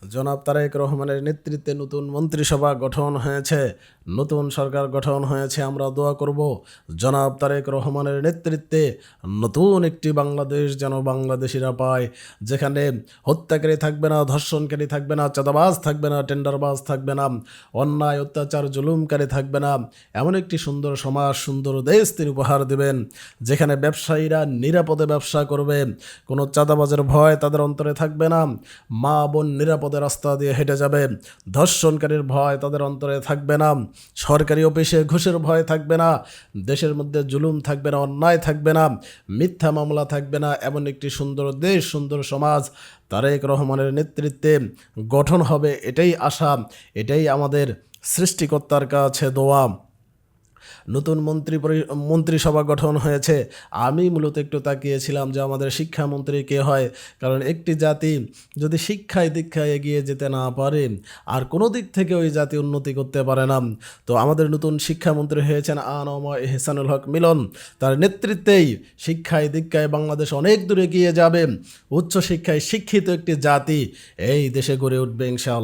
জনাব তারেক রহমানের নেতৃত্বে নতুন মন্ত্রিসভা গঠন হয়েছে, নতুন সরকার গঠন হয়েছে। আমরা দোয়া করব জনাব তারেক রহমানের নেতৃত্বে নতুন একটি বাংলাদেশ যেন বাংলাদেশিরা পায়, যেখানে হত্যাকারী থাকবে না, ধর্ষণকারী থাকবে না, চাঁদাবাজ থাকবে না, টেন্ডারবাজ থাকবে না, অন্যায় অত্যাচার জুলুমকারী থাকবে না। এমন একটি সুন্দর সমাজ, সুন্দর দেশ তিনি উপহার দেবেন, যেখানে ব্যবসায়ীরা নিরাপদে ব্যবসা করবে, কোনো চাঁদাবাজের ভয় তাদের অন্তরে থাকবে না, মা বোন নিরাপদে রাস্তা দিয়ে হেঁটে যাবে, ধর্ষণকারীর ভয় তাদের অন্তরে থাকবে না, সরকারি অফিসে ঘুষের ভয় থাকবে না, দেশের মধ্যে জুলুম থাকবে না, অন্যায় থাকবে না, মিথ্যা মামলা থাকবে না। এমন একটি সুন্দর দেশ, সুন্দর সমাজ তারেক রহমানের নেতৃত্বে গঠন হবে, এটাই আশা, এটাই আমাদের সৃষ্টিকর্তার কাছে দোয়া। নতুন মন্ত্রিসভা গঠন হয়েছে। আমি মূলত একটু তাকিয়েছিলাম যে আমাদের শিক্ষামন্ত্রী কে হয়, কারণ একটি জাতি যদি শিক্ষায় দীক্ষায় এগিয়ে যেতে না পারে আর কোনো দিক থেকে ওই জাতি উন্নতি করতে পারে না। তো আমাদের নতুন শিক্ষামন্ত্রী হয়েছেন আনম এহসানুল হক মিলন। তার নেতৃত্বেই শিক্ষায় দীক্ষায় বাংলাদেশ অনেক দূরে এগিয়ে যাবে। উচ্চশিক্ষায় শিক্ষিত একটি জাতি এই দেশে গড়ে উঠবে ইনশাআল্লাহ।